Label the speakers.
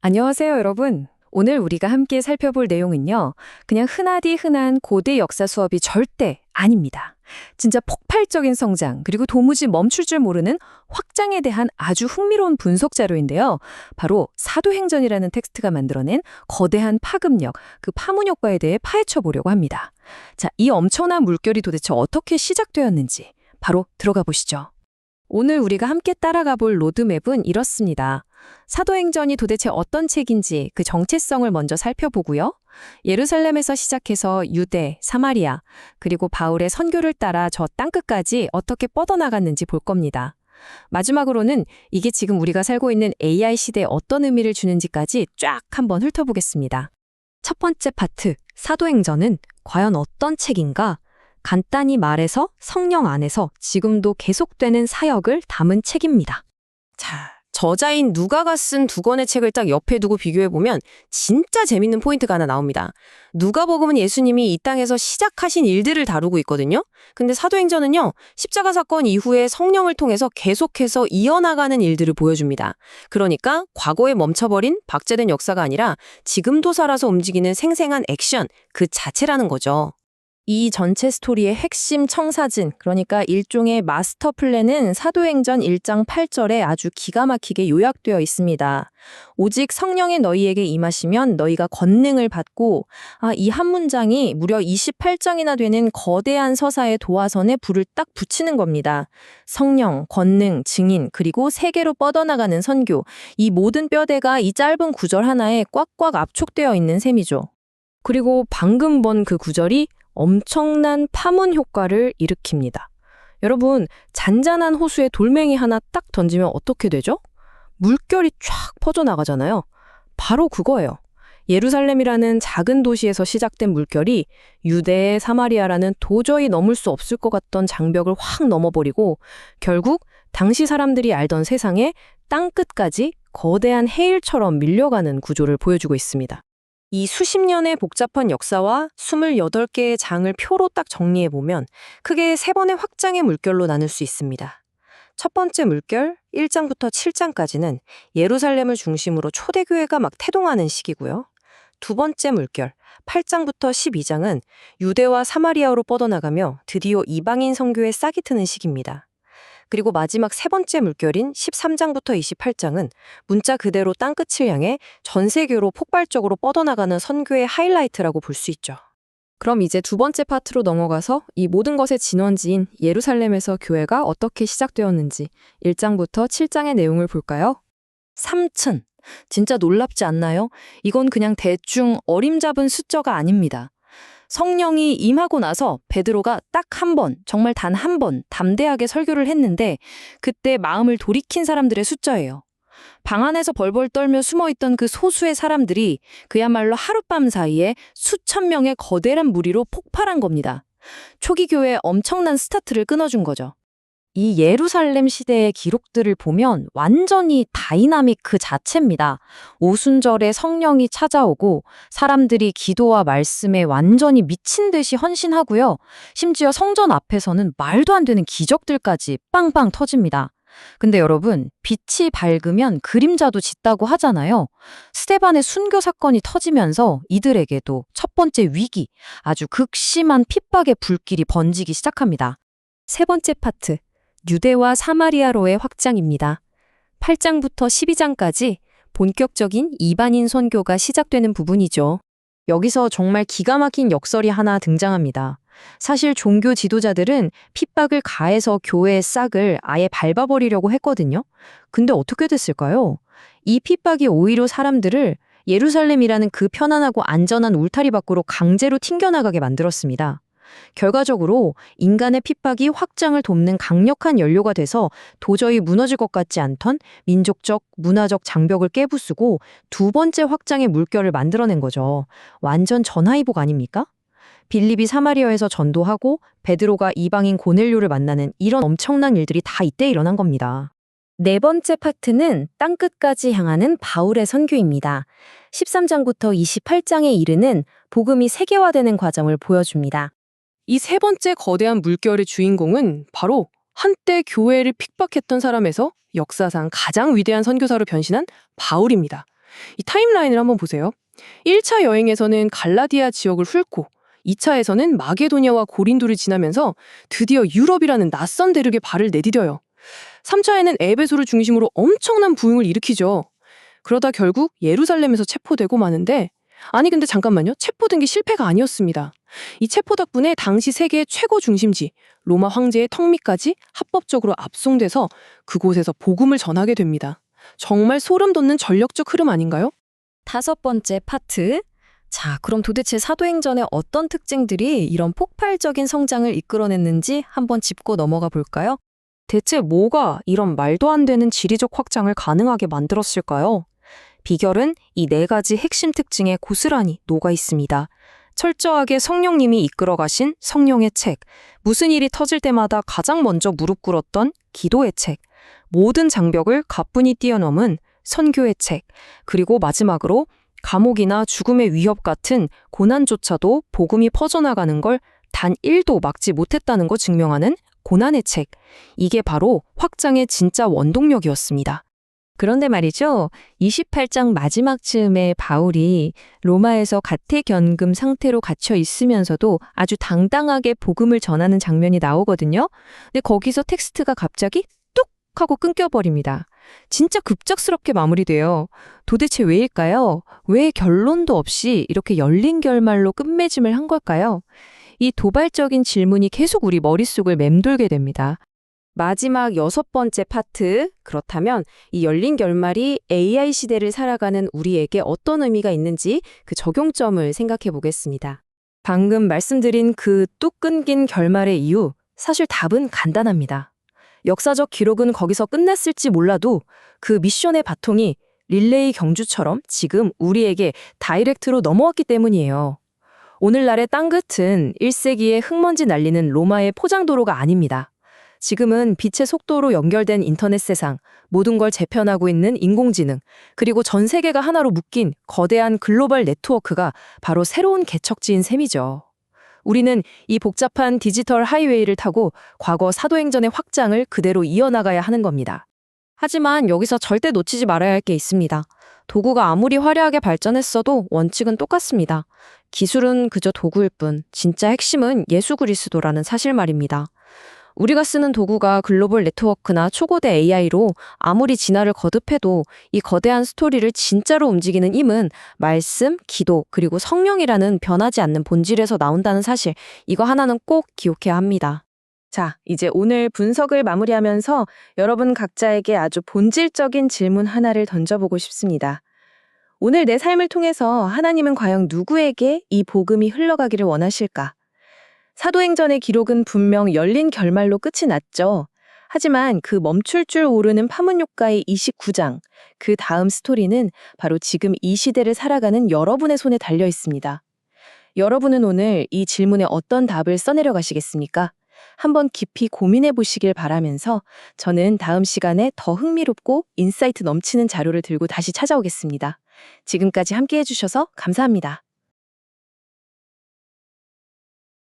Speaker 1: 안녕하세요, 여러분. 오늘 우리가 함께 살펴볼 내용은요, 그냥 흔하디 흔한 고대 역사 수업이 절대 아닙니다. 진짜 폭발적인 성장, 그리고 도무지 멈출 줄 모르는 확장에 대한 아주 흥미로운 분석 자료인데요. 바로 사도행전이라는 텍스트가 만들어낸 거대한 파급력, 그 파문 효과에 대해 파헤쳐 보려고 합니다. 자, 이 엄청난 물결이 도대체 어떻게 시작되었는지 바로 들어가 보시죠. 오늘 우리가 함께 따라가 볼 로드맵은 이렇습니다. 사도행전이 도대체 어떤 책인지 그 정체성을 먼저 살펴보고요. 예루살렘에서 시작해서 유대, 사마리아, 그리고 바울의 선교를 따라 저 땅끝까지 어떻게 뻗어나갔는지 볼 겁니다. 마지막으로는 이게 지금 우리가 살고 있는 AI 시대에 어떤 의미를 주는지까지 쫙 한번 훑어보겠습니다. 첫 번째 파트, 사도행전은 과연 어떤 책인가? 간단히 말해서 성령 안에서 지금도 계속되는 사역을 담은 책입니다.
Speaker 2: 자, 저자인 누가가 쓴 두 권의 책을 딱 옆에 두고 비교해보면 진짜 재밌는 포인트가 하나 나옵니다. 누가복음은 예수님이 이 땅에서 시작하신 일들을 다루고 있거든요. 근데 사도행전은요, 십자가 사건 이후에 성령을 통해서 계속해서 이어나가는 일들을 보여줍니다. 그러니까 과거에 멈춰버린 박제된 역사가 아니라 지금도 살아서 움직이는 생생한 액션 그 자체라는 거죠.
Speaker 1: 이 전체 스토리의 핵심 청사진, 그러니까 일종의 마스터 플랜은 사도행전 1장 8절에 아주 기가 막히게 요약되어 있습니다. 오직 성령이 너희에게 임하시면 너희가 권능을 받고, 이 한 문장이 무려 28장이나 되는 거대한 서사의 도화선에 불을 딱 붙이는 겁니다. 성령, 권능, 증인, 그리고 세계로 뻗어나가는 선교, 이 모든 뼈대가 이 짧은 구절 하나에 꽉꽉 압축되어 있는 셈이죠. 그리고 방금 본 그 구절이 엄청난 파문 효과를 일으킵니다. 여러분, 잔잔한 호수에 돌멩이 하나 딱 던지면 어떻게 되죠? 물결이 쫙 퍼져나가잖아요. 바로 그거예요. 예루살렘이라는 작은 도시에서 시작된 물결이 유대, 사마리아라는 도저히 넘을 수 없을 것 같던 장벽을 확 넘어버리고 결국 당시 사람들이 알던 세상에 땅끝까지 거대한 해일처럼 밀려가는 구조를 보여주고 있습니다.
Speaker 2: 이 수십 년의 복잡한 역사와 28개의 장을 표로 딱 정리해보면 크게 세 번의 확장의 물결로 나눌 수 있습니다. 첫 번째 물결, 1장부터 7장까지는 예루살렘을 중심으로 초대교회가 막 태동하는 시기고요. 두 번째 물결, 8장부터 12장은 유대와 사마리아로 뻗어나가며 드디어 이방인 선교에 싹이 트는 시기입니다. 그리고 마지막 세 번째 물결인 13장부터 28장은 문자 그대로 땅끝을 향해 전 세계로 폭발적으로 뻗어나가는 선교의 하이라이트라고 볼 수 있죠.
Speaker 1: 그럼 이제 두 번째 파트로 넘어가서 이 모든 것의 진원지인 예루살렘에서 교회가 어떻게 시작되었는지 1장부터 7장의 내용을 볼까요? 3층. 진짜 놀랍지 않나요? 이건 그냥 대충 어림잡은 숫자가 아닙니다. 성령이 임하고 나서 베드로가 딱 한 번, 정말 단 한 번 담대하게 설교를 했는데 그때 마음을 돌이킨 사람들의 숫자예요. 방 안에서 벌벌 떨며 숨어있던 그 소수의 사람들이 그야말로 하룻밤 사이에 수천 명의 거대한 무리로 폭발한 겁니다. 초기 교회에 엄청난 스타트를 끊어준 거죠. 이 예루살렘 시대의 기록들을 보면 완전히 다이나믹 그 자체입니다. 오순절에 성령이 찾아오고 사람들이 기도와 말씀에 완전히 미친 듯이 헌신하고요. 심지어 성전 앞에서는 말도 안 되는 기적들까지 빵빵 터집니다. 근데 여러분, 빛이 밝으면 그림자도 짙다고 하잖아요. 스데반의 순교 사건이 터지면서 이들에게도 첫 번째 위기, 아주 극심한 핍박의 불길이 번지기 시작합니다. 세 번째 파트. 유대와 사마리아로의 확장입니다. 8장부터 12장까지 본격적인 이방인 선교가 시작되는 부분이죠. 여기서 정말 기가 막힌 역설이 하나 등장합니다. 사실 종교 지도자들은 핍박을 가해서 교회의 싹을 아예 밟아버리려고 했거든요. 근데 어떻게 됐을까요? 이 핍박이 오히려 사람들을 예루살렘이라는 그 편안하고 안전한 울타리 밖으로 강제로 튕겨나가게 만들었습니다. 결과적으로 인간의 핍박이 확장을 돕는 강력한 연료가 돼서 도저히 무너질 것 같지 않던 민족적, 문화적 장벽을 깨부수고 두 번째 확장의 물결을 만들어낸 거죠. 완전 전화위복 아닙니까? 빌립이 사마리아에서 전도하고 베드로가 이방인 고넬료를 만나는 이런 엄청난 일들이 다 이때 일어난 겁니다. 네 번째 파트는 땅끝까지 향하는 바울의 선교입니다. 13장부터 28장에 이르는 복음이 세계화되는 과정을 보여줍니다.
Speaker 2: 이 세 번째 거대한 물결의 주인공은 바로 한때 교회를 핍박했던 사람에서 역사상 가장 위대한 선교사로 변신한 바울입니다.
Speaker 3: 이 타임라인을 한번 보세요. 1차 여행에서는 갈라디아 지역을 훑고 2차에서는 마게도니아와 고린도를 지나면서 드디어 유럽이라는 낯선 대륙에 발을 내디뎌요. 3차에는 에베소를 중심으로 엄청난 부흥을 일으키죠. 그러다 결국 예루살렘에서 체포되고 마는데, 아니 근데 잠깐만요. 체포된 게 실패가 아니었습니다. 이 체포 덕분에 당시 세계의 최고 중심지 로마 황제의 턱밑까지 합법적으로 압송돼서 그곳에서 복음을 전하게 됩니다. 정말 소름 돋는 전력적 흐름 아닌가요?
Speaker 1: 5번째 파트. 자, 그럼 도대체 사도행전의 어떤 특징들이 이런 폭발적인 성장을 이끌어냈는지 한번 짚고 넘어가 볼까요?
Speaker 2: 대체 뭐가 이런 말도 안 되는 지리적 확장을 가능하게 만들었을까요? 비결은 이 4가지 핵심 특징에 고스란히 녹아 있습니다. 철저하게 성령님이 이끌어 가신 성령의 책, 무슨 일이 터질 때마다 가장 먼저 무릎 꿇었던 기도의 책, 모든 장벽을 가뿐히 뛰어넘은 선교의 책, 그리고 마지막으로 감옥이나 죽음의 위협 같은 고난조차도 복음이 퍼져나가는 걸 단 1도 막지 못했다는 거 증명하는 고난의 책. 이게 바로 확장의 진짜 원동력이었습니다.
Speaker 1: 그런데 말이죠. 28장 마지막 즈음에 바울이 로마에서 가택연금 상태로 갇혀 있으면서도 아주 당당하게 복음을 전하는 장면이 나오거든요. 근데 거기서 텍스트가 갑자기 뚝 하고 끊겨버립니다. 진짜 급작스럽게 마무리돼요. 도대체 왜일까요? 왜 결론도 없이 이렇게 열린 결말로 끝맺음을 한 걸까요? 이 도발적인 질문이 계속 우리 머릿속을 맴돌게 됩니다. 마지막 6번째 파트. 그렇다면 이 열린 결말이 AI 시대를 살아가는 우리에게 어떤 의미가 있는지 그 적용점을 생각해 보겠습니다. 방금 말씀드린 그 뚝 끊긴 결말의 이유, 사실 답은 간단합니다. 역사적 기록은 거기서 끝났을지 몰라도 그 미션의 바통이 릴레이 경주처럼 지금 우리에게 다이렉트로 넘어왔기 때문이에요. 오늘날의 땅끝은 1세기에 흙먼지 날리는 로마의 포장도로가 아닙니다. 지금은 빛의 속도로 연결된 인터넷 세상, 모든 걸 재편하고 있는 인공지능, 그리고 전 세계가 하나로 묶인 거대한 글로벌 네트워크가 바로 새로운 개척지인 셈이죠. 우리는 이 복잡한 디지털 하이웨이를 타고 과거 사도행전의 확장을 그대로 이어나가야 하는 겁니다. 하지만 여기서 절대 놓치지 말아야 할 게 있습니다. 도구가 아무리 화려하게 발전했어도 원칙은 똑같습니다. 기술은 그저 도구일 뿐, 진짜 핵심은 예수 그리스도라는 사실 말입니다. 우리가 쓰는 도구가 글로벌 네트워크나 초고대 AI로 아무리 진화를 거듭해도 이 거대한 스토리를 진짜로 움직이는 힘은 말씀, 기도, 그리고 성령이라는 변하지 않는 본질에서 나온다는 사실, 이거 하나는 꼭 기억해야 합니다. 자, 이제 오늘 분석을 마무리하면서 여러분 각자에게 아주 본질적인 질문 하나를 던져보고 싶습니다. 오늘 내 삶을 통해서 하나님은 과연 누구에게 이 복음이 흘러가기를 원하실까? 사도행전의 기록은 분명 열린 결말로 끝이 났죠. 하지만 그 멈출 줄 모르는 파문효과의 29장, 그 다음 스토리는 바로 지금 이 시대를 살아가는 여러분의 손에 달려 있습니다. 여러분은 오늘 이 질문에 어떤 답을 써내려 가시겠습니까? 한번 깊이 고민해 보시길 바라면서 저는 다음 시간에 더 흥미롭고 인사이트 넘치는 자료를 들고 다시 찾아오겠습니다. 지금까지 함께 해주셔서 감사합니다.